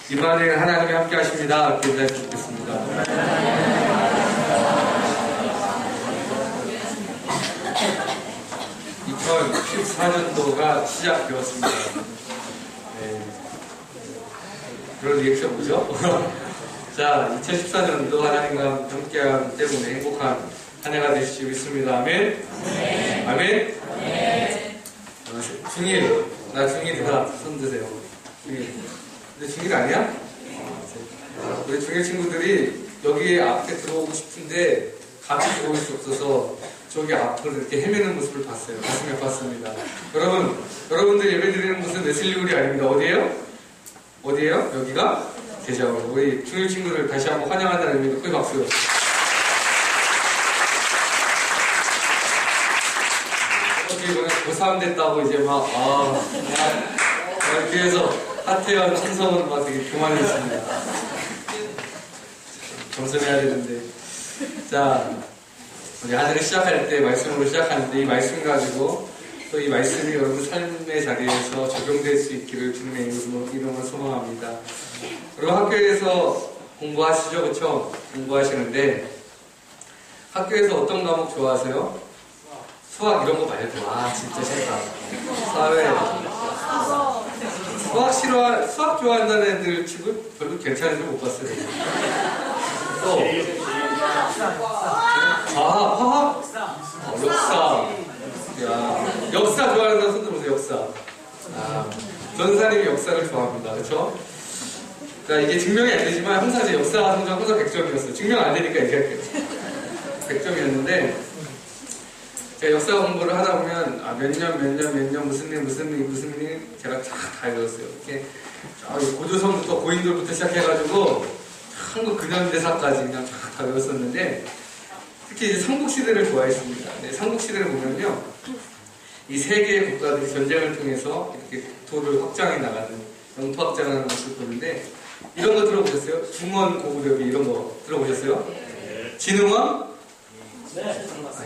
이번에 하나님이 함께 하십니다. 이렇게 인사드리겠습니다. 2014년도가 시작되었습니다. 네. 그런 리액션 뭐죠? 자, 2014년도 하나님과 함께하기 때문에 행복한 한 해가 되시기 믿습니다. 아멘? 네. 아멘? 네. 중일, 나 중일이다. 손 드세요. 중일. 근데 중일 아니야? 우리 중일 친구들이 여기 앞에 들어오고 싶은데 같이 들어올 수 없어서 저기 앞으로 이렇게 헤매는 모습을 봤어요. 가슴이 아팠습니다. 여러분들 예배 드리는 곳은 웨슬리홀이 아닙니다. 어디예요? 어디예요? 여기가 대자원. 우리 중일 친구들 다시 한번 환영한다는 의미로 큰 박수. 이번에 고3 됐다고 이제 막, 뒤에서 하태현, 한성은 막 되게 교만했습니다. 겸손해야 되는데. 자, 우리 한 해를 시작할 때, 말씀으로 시작하는데, 이 말씀 가지고, 또 이 말씀이 여러분 삶의 자리에서 적용될 수 있기를 주님의 이름으로 소망합니다. 여러분 학교에서 공부하시죠? 그쵸? 공부하시는데, 학교에서 어떤 과목 좋아하세요? 수학 이런 거 말고, 진짜 싫다. 사회. 수학 좋아한다는 애들 치고 별로 괜찮은 줄 못 봤어요. 또, 화학? 역사. 야, 역사 좋아하는 사람 손 들어보세요, 역사. 전사님이 역사를 좋아합니다. 그쵸? 자, 이게 증명이 안 되지만 항상 제 역사 성적 항상 100점이었어요. 증명 안 되니까 얘기할게요. 100점이었는데, 제가 역사 공부를 하다 보면 몇 년 무슨 일 제가 다 읽었어요. 이렇게 고조선부터 고인돌부터 시작해가지고 한국 근현대사까지 그냥 다 외웠었는데 특히 이제 삼국시대를 좋아했습니다. 네, 삼국시대를 보면요, 이 세 개의 국가들이 전쟁을 통해서 이렇게 국토를 확장해 나가는 영토 확장하는 것을 보는데 이런 거 들어보셨어요? 중원 고구려비 이런 거 들어보셨어요? 진흥왕?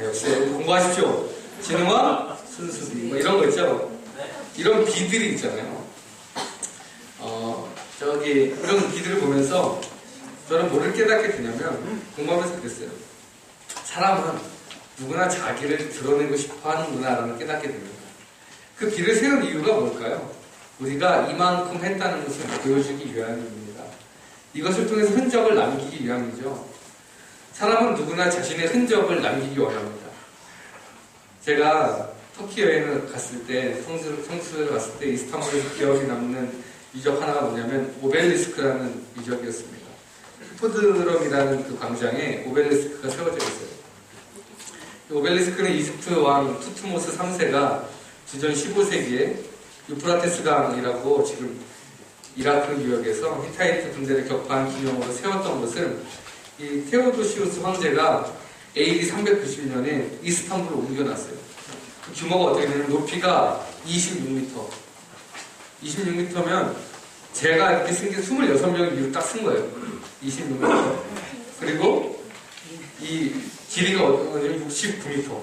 역시 공부하십시오. 진흥왕, 순수비 뭐 이런 거 있죠. 이런 비들이 있잖아요. 이런 비들을 보면서 저는 뭐를 깨닫게 되냐면 공부하면서 그랬어요. 사람은 누구나 자기를 드러내고 싶어 하는구나라는 걸 깨닫게 됩니다. 그 비를 세운 이유가 뭘까요? 우리가 이만큼 했다는 것을 보여주기 위함입니다. 이것을 통해서 흔적을 남기기 위함이죠. 사람은 누구나 자신의 흔적을 남기기 원합니다. 제가 터키 여행을 갔을 때, 성수를 갔을 때 이스탄불에서 기억이 남는 유적 하나가 뭐냐면 오벨리스크라는 유적이었습니다. 히포드럼이라는 그 광장에 오벨리스크가 세워져 있어요. 이 오벨리스크는 이집트 왕 투트모스 3세가 주전 15세기에 유프라테스 강이라고 지금 이라크 유역에서 히타이트 군대를 격파한 기념으로 세웠던 것을 이 테오도시우스 황제가 AD 390년에 이스탄불로 옮겨놨어요. 그 규모가 어떻게 되냐면 높이가 26m. 26m면 제가 이렇게 쓴 게 26명 위로 딱 쓴 거예요. 26m. 그리고 이 길이가 어떤 거냐면 69m.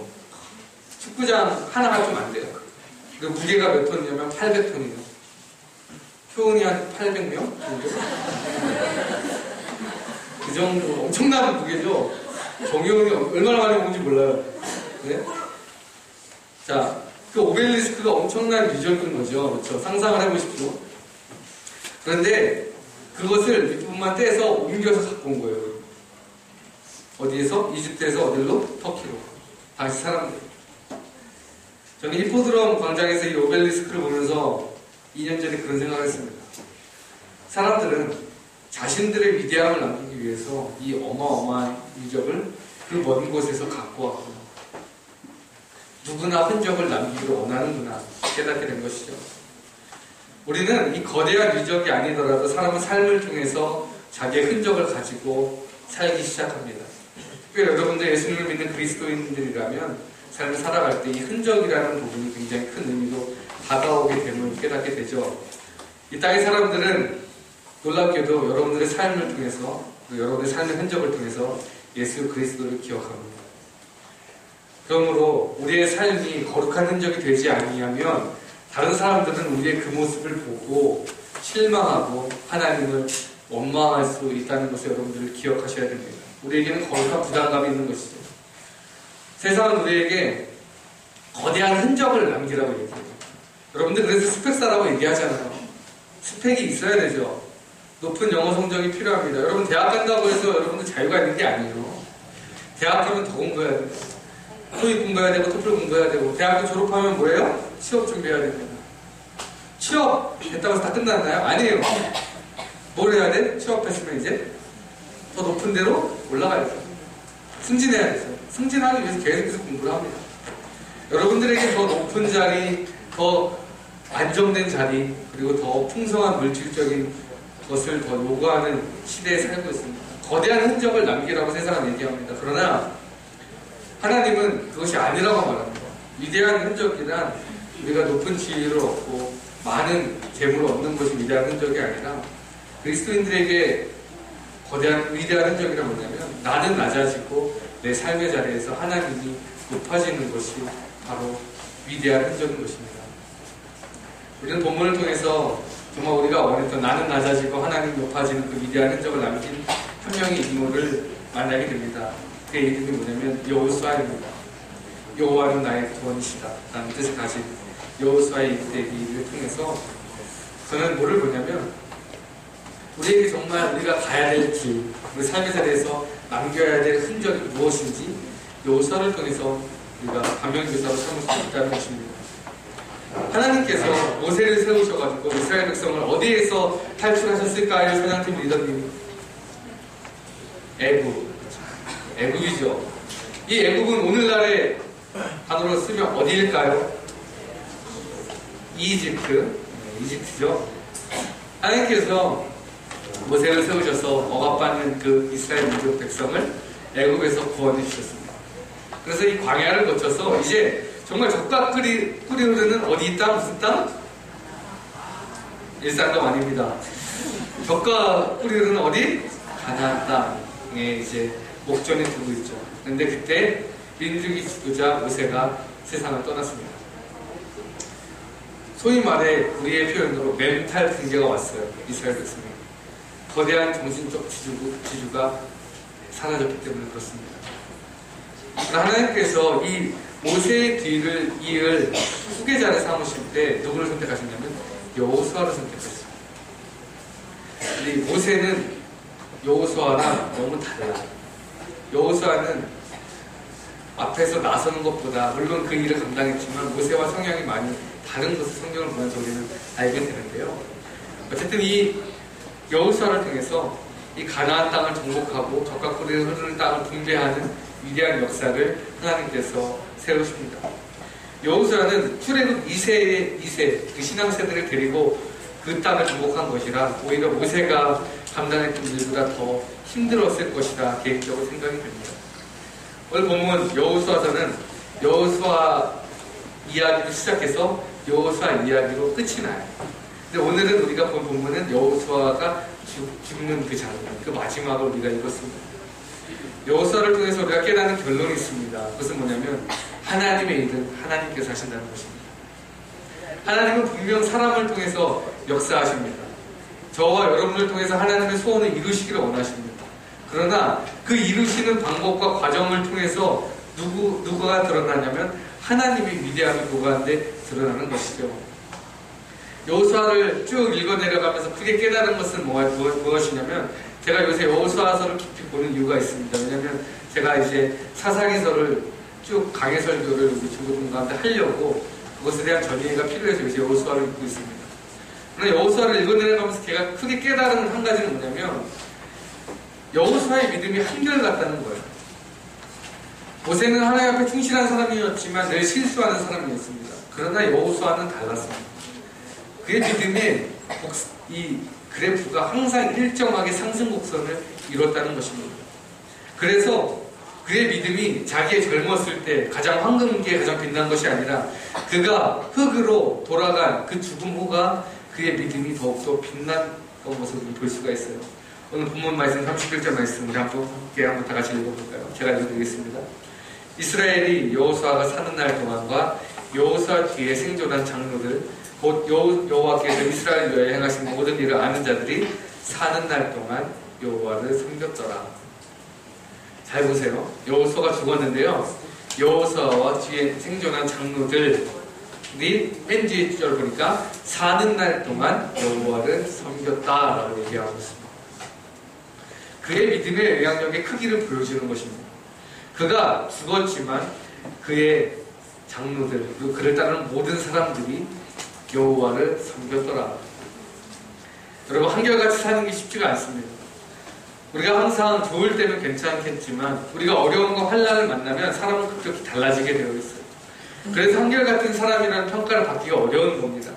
축구장 하나가 좀 안 돼요. 그리고 무게가 몇 톤이냐면 800톤이에요. 표현이 한 800명 정도? 그 정도 엄청난 무게죠. 정의원이 얼마나 많이 먹는지 몰라요. 네? 자, 그 오벨리스크가 엄청난 유적인 거죠. 그렇죠? 상상을 해보십시오. 그런데 그것을 윗부분만 떼서 옮겨서 갖고 온 거예요. 어디에서? 이집트에서 어디로? 터키로. 당시 사람들. 저는 히포드럼 광장에서 이 오벨리스크를 보면서 2년 전에 그런 생각을 했습니다. 사람들은 자신들의 위대함을 남기기 위해서 이 어마어마한 유적을 그 먼 곳에서 갖고 왔구나. 누구나 흔적을 남기기를 원하는구나 깨닫게 된 것이죠. 우리는 이 거대한 유적이 아니더라도 사람은 삶을 통해서 자기의 흔적을 가지고 살기 시작합니다. 특별히 여러분들 예수님을 믿는 그리스도인들이라면 삶을 살아갈 때 이 흔적이라는 부분이 굉장히 큰 의미로 다가오게 됨을 깨닫게 되죠. 이 땅의 사람들은 놀랍게도 여러분들의 삶을 통해서, 여러분의 삶의 흔적을 통해서 예수 그리스도를 기억합니다. 그러므로 우리의 삶이 거룩한 흔적이 되지 아니하면 다른 사람들은 우리의 그 모습을 보고 실망하고 하나님을 원망할 수 있다는 것을 여러분들 기억하셔야 됩니다. 우리에게는 거룩한 부담감이 있는 것이죠. 세상은 우리에게 거대한 흔적을 남기라고 얘기해요. 여러분들 그래서 스펙사라고 얘기하잖아요. 스펙이 있어야 되죠. 높은 영어 성적이 필요합니다. 여러분 대학 간다고 해서 여러분들 자유가 있는 게 아니에요. 대학 가면 더 공부해야 돼요. 토익 공부해야 되고 토플 공부해야 되고 대학교 졸업하면 뭐예요? 취업 준비해야 됩니다. 취업 됐다고 해서 다 끝났나요? 아니에요. 뭘 해야 돼? 취업했으면 이제 더 높은 데로 올라가야죠. 승진해야 되죠. 승진하기 위해서 계속해서 공부를 합니다. 여러분들에게 더 높은 자리, 더 안정된 자리, 그리고 더 풍성한 물질적인 것을 더 요구하는 시대에 살고 있습니다. 거대한 흔적을 남기라고 세상은 얘기합니다. 그러나 하나님은 그것이 아니라고 말합니다. 위대한 흔적이란 우리가 높은 지위를 얻고 많은 재물을 얻는 것이 위대한 흔적이 아니라 그리스도인들에게 거대한 위대한 흔적이란 뭐냐면 나는 낮아지고 내 삶의 자리에서 하나님이 높아지는 것이 바로 위대한 흔적인 것입니다. 우리는 본문을 통해서 정말 우리가 원했던 나는 낮아지고 하나님이 높아지는 그 위대한 흔적을 남긴 한 명의 인물을 만나게 됩니다. 그의 이름이 뭐냐면 여호수아입니다. 여호와는 나의 구원이시다 라는 뜻을 가진 여호수아의 이때기를 통해서 저는 뭐를 보냐면 우리에게 정말 우리가 가야 될 길, 우리 삶의 자리에서 남겨야 될 흔적이 무엇인지 여호수아를 통해서 우리가 반면교사로 삼을 수 있다는 것입니다. 하나님께서 모세를 세우셔가지고 이스라엘 백성을 어디에서 탈출하셨을까요? 선양팀 리더님이 애굽이죠. 이 애굽은 오늘날의 단어로 쓰면 어디일까요? 이집트죠. 하나님께서 모세를 세우셔서 억압받는 그 이스라엘 민족 백성을 애굽에서 구원해 주셨습니다. 그래서 이 광야를 거쳐서 이제 정말 젖과 꿀이 흐르는 어디 땅? 무슨 땅? 일산강 아닙니다. 젖과 꿀이 흐르는 어디? 가나안 땅에 이제 목전에 두고 있죠. 그런데 그때 민족의 지도자 모세가 세상을 떠났습니다. 소위 말해 우리의 표현으로 멘탈 붕괴가 왔어요. 이스라엘 백성이. 거대한 정신적 지주가 사라졌기 때문에 그렇습니다. 하나님께서 이 모세의 뒤를 이을 후계자를 삼으실 때 누구를 선택하셨냐면 여호수아를 선택했어요. 근데 이 모세는 여호수아랑 너무 달라요. 여호수아는 앞에서 나서는 것보다 물론 그 일을 감당했지만 모세와 성향이 많이 다른 것을 성경을 보면서 우리는 알게 되는데요. 어쨌든 이 여호수아를 통해서 이 가나안 땅을 정복하고 젖과 꿀이 흐르는 땅을 분배하는 위대한 역사를 하나님께서 세우십니다. 여호수아는 출애굽 2세 그 신앙세대를 데리고 그 땅을 정복한 것이라 오히려 모세가 감당했던 일보다 더 힘들었을 것이라 개인적으로 생각이 됩니다. 오늘 본문 여호수아서는 여호수아 이야기로 시작해서 여호수아 이야기로 끝이 나요. 근데 오늘은 우리가 본 본문은 여호수아가 죽는 그 장면, 그 마지막을 우리가 읽었습니다. 여호수아를 통해서 우리가 깨닫는 결론이 있습니다. 그것은 뭐냐면 하나님의 일은 하나님께서 하신다는 것입니다. 하나님은 분명 사람을 통해서 역사하십니다. 저와 여러분을 통해서 하나님의 소원을 이루시기를 원하십니다. 그러나 그 이루시는 방법과 과정을 통해서 누가 드러나냐면 하나님의 위대함이 그 가운데 드러나는 것이죠. 여호수아를 쭉 읽어내려가면서 크게 깨달은 것은 무엇이냐면 제가 요새 여호수아서를 깊이 보는 이유가 있습니다. 왜냐하면 제가 이제 사사기서를 쭉 강해 설교를 우리 중고등 가운데 하려고 그것에 대한 전이해가 필요해서 요새 여호수아를 읽고 있습니다. 그러나 여호수아를 읽어내려가면서 제가 크게 깨달은 한 가지는 뭐냐면 여호수아의 믿음이 한결같다는 거예요. 모세는 하나님 앞에 충실한 사람이었지만 늘 실수하는 사람이었습니다. 그러나 여호수아는 달랐습니다. 그의 믿음의 이 그래프가 항상 일정하게 상승 곡선을 이뤘다는 것입니다. 그래서 그의 믿음이 자기의 젊었을 때 가장 황금기에 가장 빛난 것이 아니라 그가 흙으로 돌아간 그 죽음 후가 그의 믿음이 더욱더 빛난 모습을 볼 수가 있어요. 오늘 본문 말씀 31절 말씀 우리 함께 한번 다 같이 읽어볼까요? 제가 읽어드리겠습니다. 이스라엘이 여호수아가 사는 날 동안과 여호수아 뒤에 생존한 장로들 곧 여호와께서 이스라엘 위하여 행하신 모든 일을 아는 자들이 사는 날 동안 여호와를 섬겼더라. 잘 보세요. 여호수아가 죽었는데요. 여호수아와 뒤에 생존한 장로들이 맨 뒤에 절 보니까 사는 날 동안 여호와를 섬겼다라고 얘기하고 있습니다. 그의 믿음의 영향력의 크기를 보여주는 것입니다. 그가 죽었지만 그의 장로들 그리고 그를 따르는 모든 사람들이 여호와를 섬겼더라. 여러분, 한결같이 사는 게 쉽지가 않습니다. 우리가 항상 좋을 때는 괜찮겠지만 우리가 어려움과 환난을 만나면 사람은 급격히 달라지게 되어 있어요. 그래서 한결같은 사람이라는 평가를 받기가 어려운 겁니다.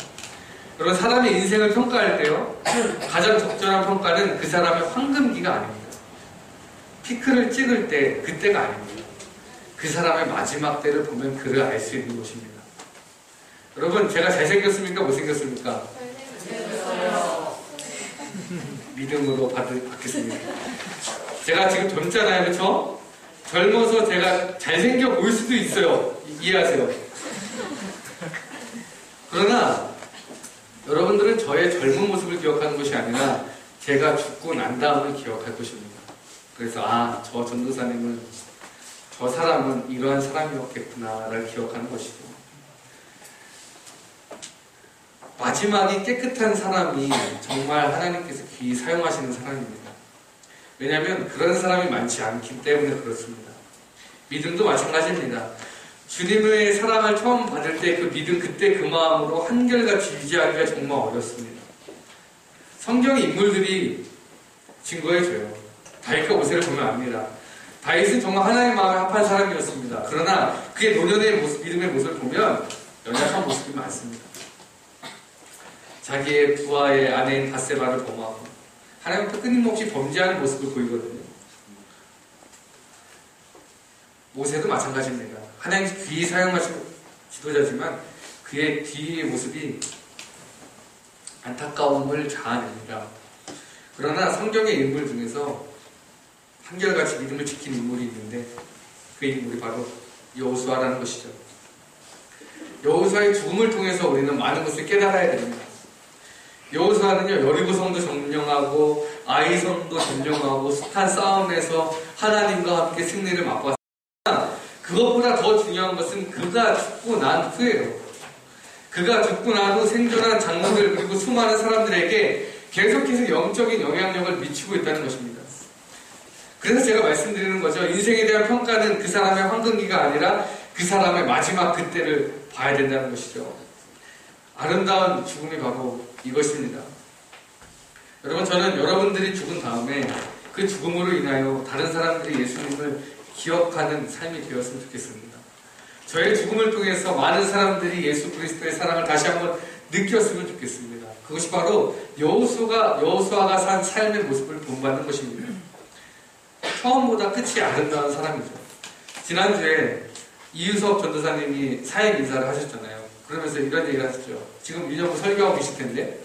여러분, 사람의 인생을 평가할 때요, 가장 적절한 평가는 그 사람의 황금기가 아닙니다. 피크를 찍을 때 그때가 아닙니다. 그 사람의 마지막 때를 보면 그를 알 수 있는 것입니다. 여러분, 제가 잘생겼습니까? 못생겼습니까? 잘생겼어요. 믿음으로 받겠습니다. 제가 지금 젊잖아요, 그렇죠? 젊어서 제가 잘생겨 보일 수도 있어요. 이해하세요. 그러나 여러분들은 저의 젊은 모습을 기억하는 것이 아니라 제가 죽고 난 다음을 기억할 것입니다. 그래서 저 전도사님은, 저 사람은 이러한 사람이었겠구나를 기억하는 것이고, 마지막이 깨끗한 사람이 정말 하나님께서 귀히 사용하시는 사람입니다. 왜냐하면 그런 사람이 많지 않기 때문에 그렇습니다. 믿음도 마찬가지입니다. 주님의 사랑을 처음 받을 때 그 믿음, 그때 그 마음으로 한결같이 유지하기가 정말 어렵습니다. 성경의 인물들이 증거해줘요. 다윗과 모세를 보면 압니다. 다윗은 정말 하나님 마음에 합한 사람이었습니다. 그러나 그의 노년의 모습, 믿음의 모습을 보면 연약한 모습이 많습니다. 자기의 부하의 아내인 바세바를 범하고 하나님께 끊임없이 범죄하는 모습을 보이거든요. 모세도 마찬가지입니다. 하나님께서 귀히 사용하신 지도자지만 그의 뒤의 모습이 안타까움을 자아냅니다. 그러나 성경의 인물 중에서 한결같이 믿음을 지킨 인물이 있는데 그 인물이 바로 여호수아라는 것이죠. 여호수아의 죽음을 통해서 우리는 많은 것을 깨달아야 됩니다. 여호수아는요, 여리고 성도 점령하고 아이성도 점령하고 숱한 싸움에서 하나님과 함께 승리를 맛봤습니다. 그것보다 더 중요한 것은 그가 죽고 난 후예요. 그가 죽고 난 후 생존한 장로들 그리고 수많은 사람들에게 계속해서 영적인 영향력을 미치고 있다는 것입니다. 그래서 제가 말씀드리는 거죠. 인생에 대한 평가는 그 사람의 황금기가 아니라 그 사람의 마지막 그때를 봐야 된다는 것이죠. 아름다운 죽음이 바로 이것입니다. 여러분, 저는 여러분들이 죽은 다음에 그 죽음으로 인하여 다른 사람들이 예수님을 기억하는 삶이 되었으면 좋겠습니다. 저의 죽음을 통해서 많은 사람들이 예수 그리스도의 사랑을 다시 한번 느꼈으면 좋겠습니다. 그것이 바로 여호수아가 산 삶의 모습을 본받는 것입니다. 처음보다 끝이 아름다운 사람이죠. 지난주에 이유섭 전도사님이 사역 인사를 하셨잖아요. 그러면서 이런 얘기를 하셨죠. 지금 유년부 설교하고 계실 텐데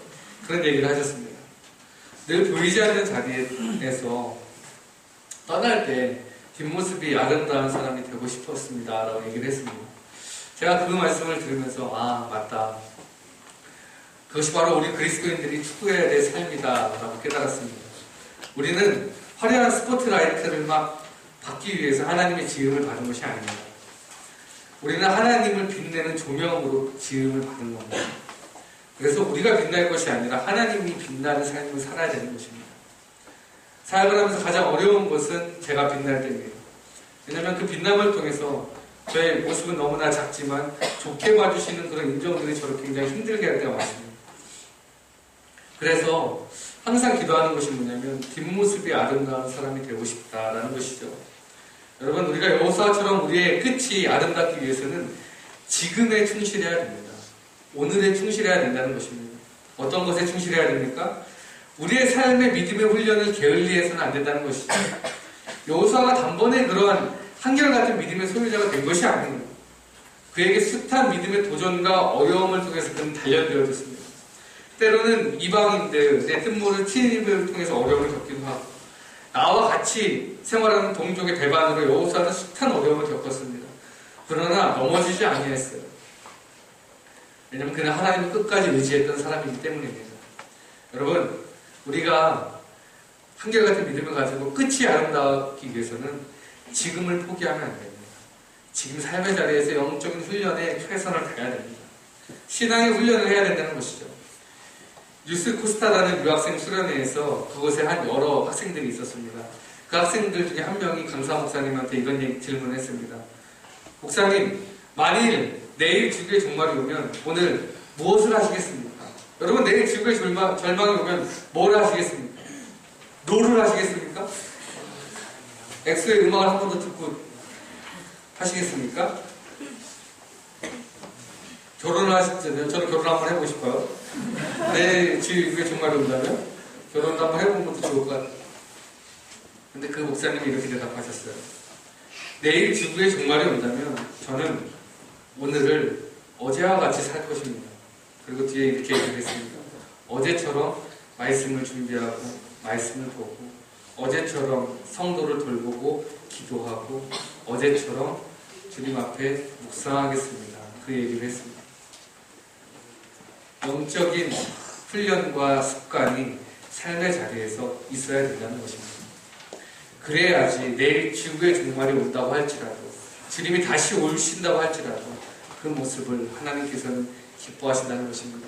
그런 얘기를 하셨습니다. 늘 보이지 않는 자리에서 떠날 때 뒷모습이 아름다운 사람이 되고 싶었습니다 라고 얘기를 했습니다. 제가 그 말씀을 들으면서 맞다, 그것이 바로 우리 그리스도인들이 추구해야 될 삶이다 라고 깨달았습니다. 우리는 화려한 스포트라이트를 막 받기 위해서 하나님의 지음을 받은 것이 아닙니다. 우리는 하나님을 빛내는 조명으로 지음을 받은 겁니다. 그래서 우리가 빛날 것이 아니라 하나님이 빛나는 삶을 살아야 되는 것입니다. 사역을 하면서 가장 어려운 것은 제가 빛날 때입니다. 왜냐하면 그 빛남을 통해서 저의 모습은 너무나 작지만 좋게 봐주시는 그런 인정들이 저를 굉장히 힘들게 할 때가 많습니다. 그래서 항상 기도하는 것이 뭐냐면 뒷모습이 아름다운 사람이 되고 싶다라는 것이죠. 여러분, 우리가 여호수아처럼 우리의 끝이 아름답기 위해서는 지금에 충실해야 됩니다. 오늘에 충실해야 된다는 것입니다. 어떤 것에 충실해야 됩니까? 우리의 삶의 믿음의 훈련을 게을리해서는 안 된다는 것이죠. 여호수아가 단번에 그러한 한결같은 믿음의 소유자가 된 것이 아닙니다. 그에게 숱한 믿음의 도전과 어려움을 통해서 그는 단련되어졌습니다. 때로는 이방인들의 뜬모를 침입을 통해서 어려움을 겪기도 하고, 나와 같이 생활하는 동족의 배반으로 여호수아는 숱한 어려움을 겪었습니다. 그러나 넘어지지 아니했어요. 왜냐하면 그는 하나님을 끝까지 의지했던 사람이기 때문입니다. 여러분, 우리가 한결같은 믿음을 가지고 끝이 아름다우기 위해서는 지금을 포기하면 안 됩니다. 지금 삶의 자리에서 영적인 훈련에 최선을 다해야 됩니다. 신앙의 훈련을 해야 된다는 것이죠. 뉴스 코스타라는 유학생 수련회에서 그곳에 한 여러 학생들이 있었습니다. 그 학생들 중에 한 명이 강사 목사님한테 이런 질문을 했습니다. 목사님, 만일 내일 지구의 종말이 오면 오늘 무엇을 하시겠습니까? 여러분, 내일 지구의 절망이 오면 뭘 하시겠습니까? 노를 하시겠습니까? 엑소의 음악을 한 번 더 듣고 하시겠습니까? 결혼을 하셨잖아요. 저는 결혼 한번 해보고 싶어요. 내일 지구의 종말이 온다면 결혼을 한번 해보는 것도 좋을 것 같아요. 근데 그 목사님이 이렇게 대답하셨어요. 내일 지구의 종말이 온다면 저는 오늘을 어제와 같이 살 것입니다. 그리고 뒤에 이렇게 얘기했습니다. 어제처럼 말씀을 준비하고 말씀을 보고 어제처럼 성도를 돌보고 기도하고 어제처럼 주님 앞에 묵상하겠습니다. 그 얘기를 했습니다. 영적인 훈련과 습관이 삶의 자리에서 있어야 된다는 것입니다. 그래야지 내일 지구의 종말이 온다고 할지라도 주님이 다시 오신다고 할지라도 그 모습을 하나님께서는 기뻐하신다는 것입니다.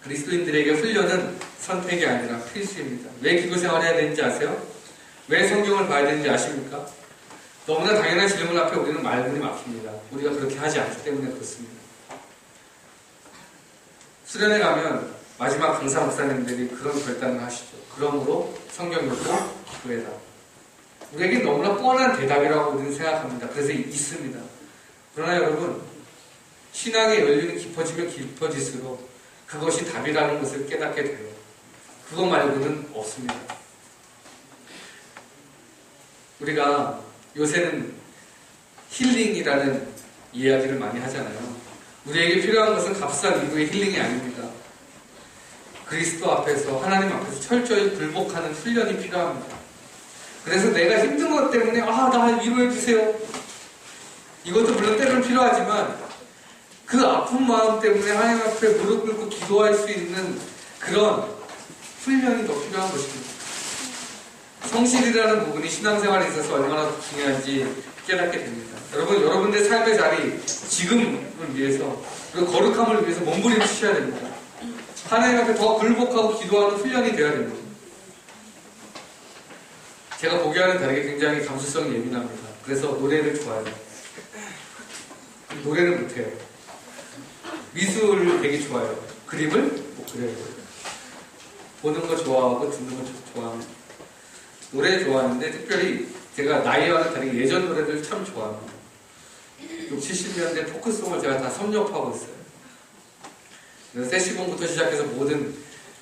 그리스도인들에게 훈련은 선택이 아니라 필수입니다. 왜 기도생활을 해야 되는지 아세요? 왜 성경을 봐야 되는지 아십니까? 너무나 당연한 질문 앞에 우리는 말문이 막힙니다. 우리가 그렇게 하지 않기 때문에 그렇습니다. 수련회 가면 마지막 강사 목사님들이 그런 결단을 하시죠. 그러므로 성경 읽고 기도해라. 우리에게 너무나 뻔한 대답이라고 우리는 생각합니다. 그래서 있습니다. 그러나 여러분, 신앙의 연륜이 깊어지면 깊어질수록 그것이 답이라는 것을 깨닫게 돼요. 그것 말고는 없습니다. 우리가 요새는 힐링이라는 이야기를 많이 하잖아요. 우리에게 필요한 것은 값싼 위로의 힐링이 아닙니다. 그리스도 앞에서, 하나님 앞에서 철저히 굴복하는 훈련이 필요합니다. 그래서 내가 힘든 것 때문에 나 위로해 주세요. 이것도 물론 때로는 필요하지만 그 아픈 마음 때문에 하나님 앞에 무릎 꿇고 기도할 수 있는 그런 훈련이 더 필요한 것입니다. 성실이라는 부분이 신앙생활에 있어서 얼마나 중요한지 깨닫게 됩니다. 여러분, 여러분들의 삶의 자리, 지금을 위해서, 그리고 거룩함을 위해서 몸부림치셔야 됩니다. 하나님 앞에 더 굴복하고 기도하는 훈련이 되어야 됩니다. 제가 보기와는 다르게 굉장히 감수성이 예민합니다. 그래서 노래를 좋아해요. 노래를 못해요. 미술을 되게 좋아해요. 그림을 못 그려요. 보는 거 좋아하고 듣는 거 좋아합니다. 노래 좋아하는데 특별히 제가 나이와는 다르게 예전 노래들 참 좋아합니다. 60, 70년대 포크송을 제가 다 섭렵하고 있어요. 그래서 세시봉부터 시작해서 모든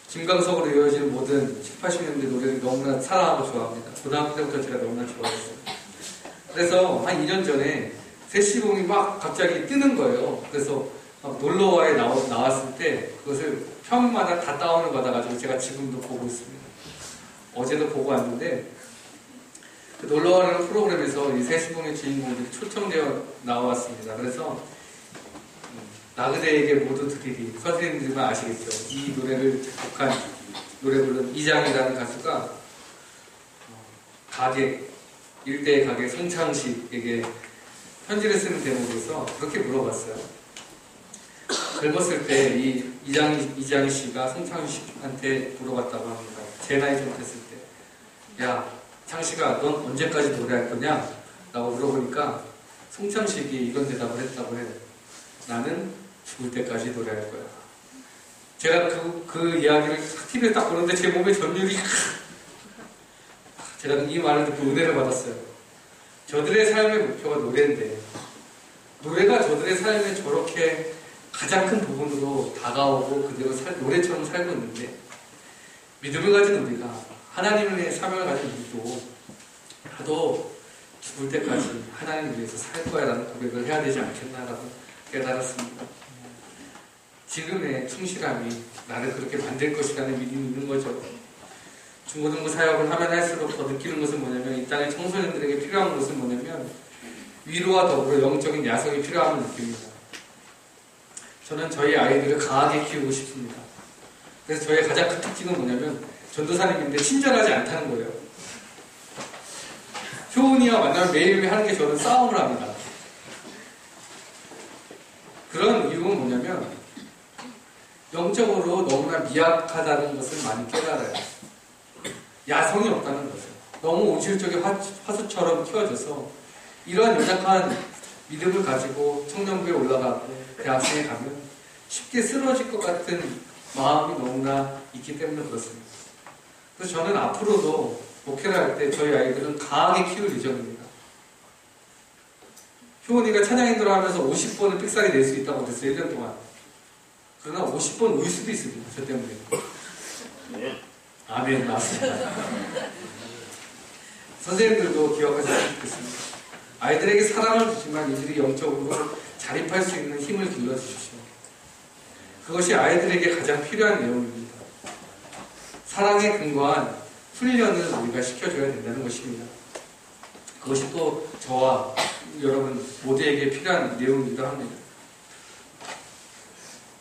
김광석으로 이어지는 모든 70, 80년대 노래를 너무나 사랑하고 좋아합니다. 고등학교 때부터 제가 너무나 좋아했어요. 그래서 한 2년 전에 세시봉이 막 갑자기 뜨는 거예요. 그래서 막 놀러와에 나왔을 때 그것을 편마다 다 다운을 받아가지고 제가 지금도 보고 있습니다. 어제도 보고 왔는데 그 놀러와라는 프로그램에서 이 세시봉의 주인공들이 초청되어 나왔습니다. 그래서 나그네에게 모두 드리리, 선생님들만 아시겠죠? 이 노래를 작곡한, 노래 부른 이장이라는 가수가 가게, 일대의 가게 송창식에게 편지를 쓰는 대목에서 그렇게 물어봤어요. 젊었을 때 이 이장희 씨가 송창식한테 물어봤다고 합니다. 제 나이 좀 됐을 때, 야 창식아, 넌 언제까지 노래할 거냐? 라고 물어보니까 송창식이 이런 대답을 했다고 해요. 나는 죽을 때까지 노래할 거야. 제가 그 이야기를 TV에 딱 보는데 제 몸에 전율이 제가 이 말을 듣고 은혜를 받았어요. 저들의 삶의 목표가 노래인데 노래가 저들의 삶에 저렇게 가장 큰 부분으로 다가오고 그대로 노래처럼 살고 있는데 믿음을 가진 우리가 하나님의 사명을 가진 우리도 나도 죽을 때까지 하나님을 위해서 살 거야 라는 고백을 해야 되지 않겠나라고 깨달았습니다. 지금의 충실함이 나를 그렇게 만들 것이라는 믿음이 있는 거죠. 중고등부 사역을 하면 할수록 더 느끼는 것은 뭐냐면 이 땅의 청소년들에게 필요한 것은 뭐냐면 위로와 더불어 영적인 야성이 필요함을 느낍니다. 저는 저희 아이들을 강하게 키우고 싶습니다. 그래서 저의 가장 큰 특징은 뭐냐면 전도사님인데 친절하지 않다는 거예요. 효은이와 만나면 매일매일 하는 게 저는 싸움을 합니다. 그런 이유는 뭐냐면 영적으로 너무나 미약하다는 것을 많이 깨달아요. 야성이 없다는 거죠. 너무 온실적인 화수처럼 키워져서 이러한 연약한 믿음을 가지고 청년부에 올라가고 대학생에 가면 쉽게 쓰러질 것 같은 마음이 너무나 있기 때문에 그렇습니다. 그래서 저는 앞으로도 목회를 할 때 저희 아이들은 강하게 키울 예정입니다. 효은이가 찬양인도를 하면서 50번을 삑사리 낼 수 있다고 그랬어요. 1년 동안. 그러나 50번 울 수도 있습니다. 저 때문에. 아멘. 맞습니다. 선생님들도 기억하셨으면 좋겠습니다. 아이들에게 사랑을 주지만 이들이 영적으로 자립할 수 있는 힘을 길러주십시오. 그것이 아이들에게 가장 필요한 내용입니다. 사랑에 근거한 훈련을 우리가 시켜줘야 된다는 것입니다. 그것이 또 저와 여러분 모두에게 필요한 내용이기도 합니다.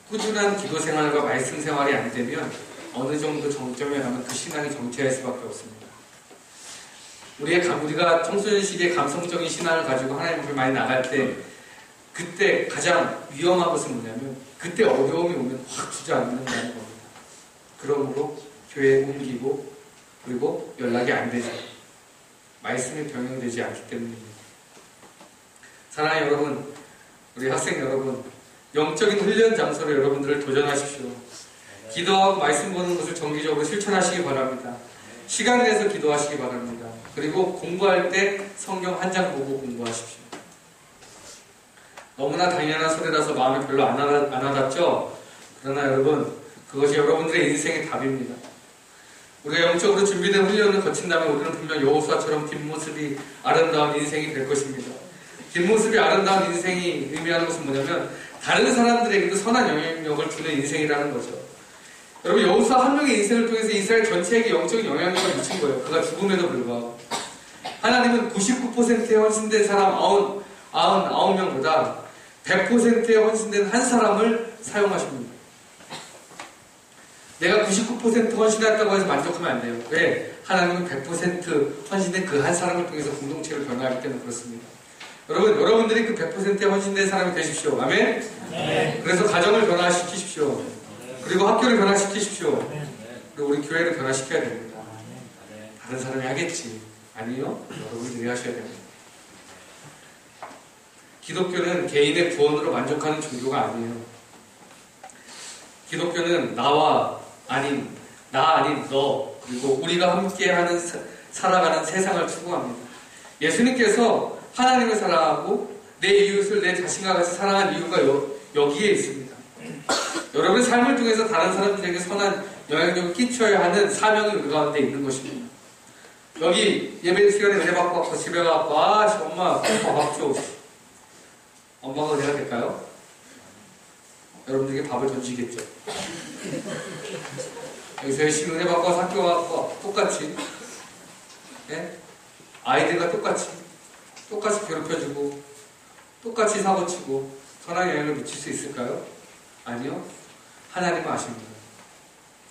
꾸준한 기도 생활과 말씀 생활이 안 되면 어느 정도 정점에 가면 그 신앙이 정체할 수밖에 없습니다. 우리가 청소년 시기에 감성적인 신앙을 가지고 하나님 앞에 많이 나갈 때 그때 가장 위험한 것은 뭐냐면 그때 어려움이 오면 확 주저앉는다는 겁니다. 그러므로 교회에 옮기고 그리고 연락이 안 되죠. 말씀이 병행되지 않기 때문입니다. 사랑하는 여러분, 우리 학생 여러분, 영적인 훈련 장소로 여러분들을 도전하십시오. 기도하고 말씀 보는 것을 정기적으로 실천하시기 바랍니다. 시간 내서 기도하시기 바랍니다. 그리고 공부할 때 성경 한 장 보고 공부하십시오. 너무나 당연한 소리라서 마음에 별로 안 와닿죠? 그러나 여러분, 그것이 여러분들의 인생의 답입니다. 우리가 영적으로 준비된 훈련을 거친다면 우리는 분명 여호수아처럼 뒷모습이 아름다운 인생이 될 것입니다. 뒷모습이 아름다운 인생이 의미하는 것은 뭐냐면 다른 사람들에게도 선한 영향력을 주는 인생이라는 거죠. 여러분, 여호수아 한 명의 인생을 통해서 이스라엘 전체에게 영적인 영향력을 미친 거예요. 그가 죽음에도 불구하고. 하나님은 99%의 헌신된 사람 99명보다 100%의 헌신된 한 사람을 사용하십니다. 내가 99% 헌신했다고 해서 만족하면 안 돼요. 왜? 하나님은 100% 헌신된 그 한 사람을 통해서 공동체를 변화하기 때문에 그렇습니다. 여러분들이 그 100%의 헌신된 사람이 되십시오. 아멘? 네. 그래서 가정을 변화시키십시오. 그리고 학교를 변화시키십시오. 그리고 우리 교회를 변화시켜야 됩니다. 다른 사람이 하겠지. 아니요. 여러분들이 하셔야 됩니다. 기독교는 개인의 구원으로 만족하는 종교가 아니에요. 기독교는 나 아닌 너, 그리고 우리가 함께하는 살아가는 세상을 추구합니다. 예수님께서 하나님을 사랑하고 내 이웃을 내 자신과 같이 사랑한 이유가 여기에 있습니다. 여러분의 삶을 통해서 다른 사람들에게 선한 영향력을 끼쳐야 하는 사명이 우리 가운데 있는 것입니다. 여기 예배 시간에 은혜 받고 왔고 집에 가고 엄마 밥 줘. 엄마가 은혜가 될까요? 여러분들에게 밥을 던지겠죠. 여기서 열심히 은혜 받고 와서 학교 가고 똑같이 네? 아이들과 똑같이 괴롭혀주고 똑같이 사고치고 선한 영향을 미칠 수 있을까요? 아니요. 하나님은 아십니다.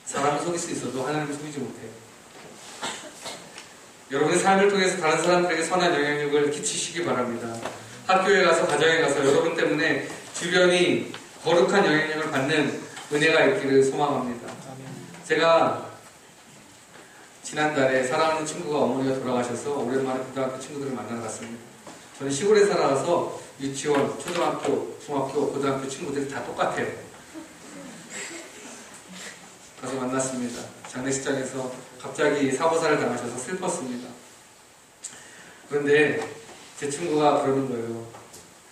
사람을 속일 수 있어도 하나님을 속이지 못해요. 여러분의 삶을 통해서 다른 사람들에게 선한 영향력을 끼치시기 바랍니다. 학교에 가서 가정에 가서 여러분 때문에 주변이 거룩한 영향력을 받는 은혜가 있기를 소망합니다. 제가 지난달에 사랑하는 친구가 어머니가 돌아가셔서 오랜만에 고등학교 친구들을 만나러 갔습니다. 저는 시골에 살아서 유치원, 초등학교, 중학교, 고등학교 친구들이 다 똑같아요. 가서 만났습니다. 장례식장에서 갑자기 사고사를 당하셔서 슬펐습니다. 그런데 제 친구가 그러는 거예요.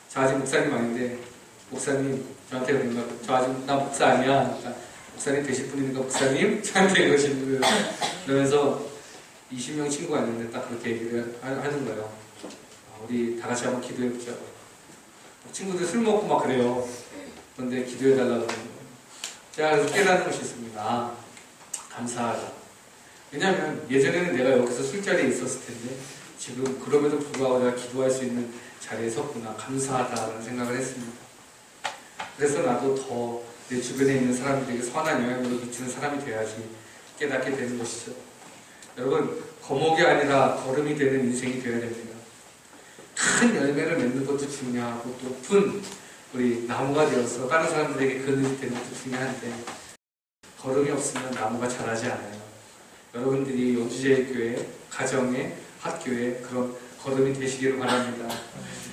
저 아직 목사님 아닌데 목사님 저한테 그러는 거예요. 저 아직 나 목사 아니야. 그러니까 목사님 되실 분이니까 목사님? 저한테 그러시는 거예요. 그러면서 20명 친구가 있는데 딱 그렇게 얘기를 하는 거예요. 우리 다 같이 한번 기도해보자. 친구들 술 먹고 막 그래요. 그런데 기도해달라고 그러는 거예요. 제가 그래서 깨닫는 것이 있습니다. 감사하다. 왜냐하면 예전에는 내가 여기서 술자리에 있었을 텐데 지금 그럼에도 불구하고 내가 기도할 수 있는 자리에 섰구나. 감사하다라는 생각을 했습니다. 그래서 나도 더 내 주변에 있는 사람들에게 선한 영향력을 미치는 사람이 돼야지 깨닫게 되는 것이죠. 여러분, 거목이 아니라 거름이 되는 인생이 되어야 됩니다. 큰 열매를 맺는 것도 중요하고 높은 우리 나무가 되어서 다른 사람들에게 그늘이 되는 것도 중요한데 거름이 없으면 나무가 자라지 않아요. 여러분들이 원주제일교회, 가정에, 학교에 그런 거름이 되시기를 바랍니다.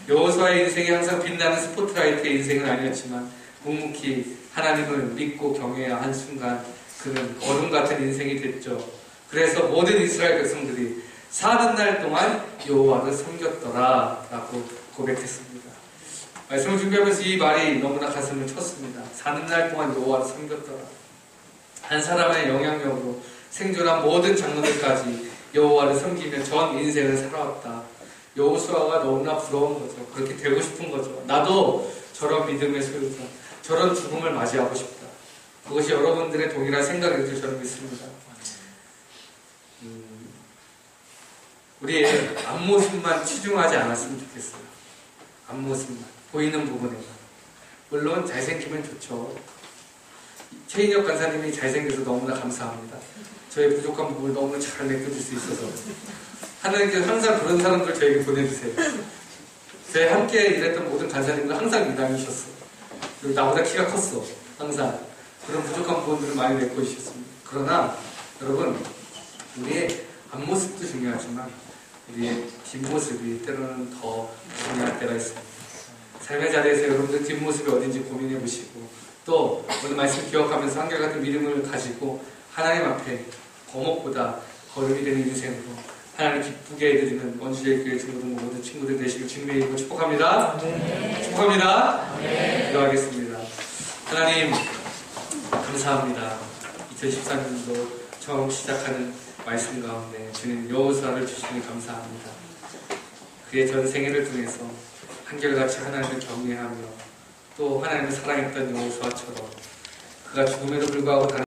여호수아의 인생이 항상 빛나는 스포트라이트의 인생은 아니었지만 묵묵히 하나님을 믿고 경외해야 한 순간 그는 거름 같은 인생이 됐죠. 그래서 모든 이스라엘 백성들이 사는 날 동안 여호와를 섬겼더라 라고 고백했습니다. 말씀을 준비하면서 이 말이 너무나 가슴을 쳤습니다. 사는 날 동안 여호와를 섬겼더라. 한 사람의 영향력으로 생존한 모든 장로들까지 여호와를 섬기며 전 인생을 살아왔다. 여호수아가 너무나 부러운 거죠. 그렇게 되고 싶은 거죠. 나도 저런 믿음의 소유자, 저런 죽음을 맞이하고 싶다. 그것이 여러분들의 동일한 생각일 줄 저는 믿습니다. 우리의 앞모습만 치중하지 않았으면 좋겠어요. 앞모습만, 보이는 부분에만. 물론 잘생기면 좋죠. 최인혁 간사님이 잘생겨서 너무나 감사합니다. 저의 부족한 부분을 너무 잘 메꿔줄 수 있어서 하나님께서 항상 그런 사람들 저에게 보내주세요. 저희 함께 일했던 모든 간사님들 항상 이담이셨어. 그리고 나보다 키가 컸어. 항상 그런 부족한 부분들을 많이 메꿔주셨습니다. 그러나 여러분, 우리의 앞모습도 중요하지만 우리의 뒷모습이 때로는 더 중요할 때가 있습니다. 삶의 자리에서 여러분들 뒷모습이 어딘지 고민해 보시고 또 오늘 말씀 기억하면서 한결같은 믿음을 가지고 하나님 앞에 거목보다 거름이 되는 인생으로 하나님 기쁘게 해드리는 원주제일교회 친구들 모든 친구들 되시길 주님의 이름으로 축복합니다. 네. 축복합니다. 네. 기도하겠습니다. 하나님 감사합니다. 2013년도 처음 시작하는 말씀 가운데 주님 여호수아를 주시니 감사합니다. 그의 전 생애를 통해서 한결같이 하나님을 경외하며 또 하나님을 사랑했던 여호수아처럼 그가 죽음에도 불구하고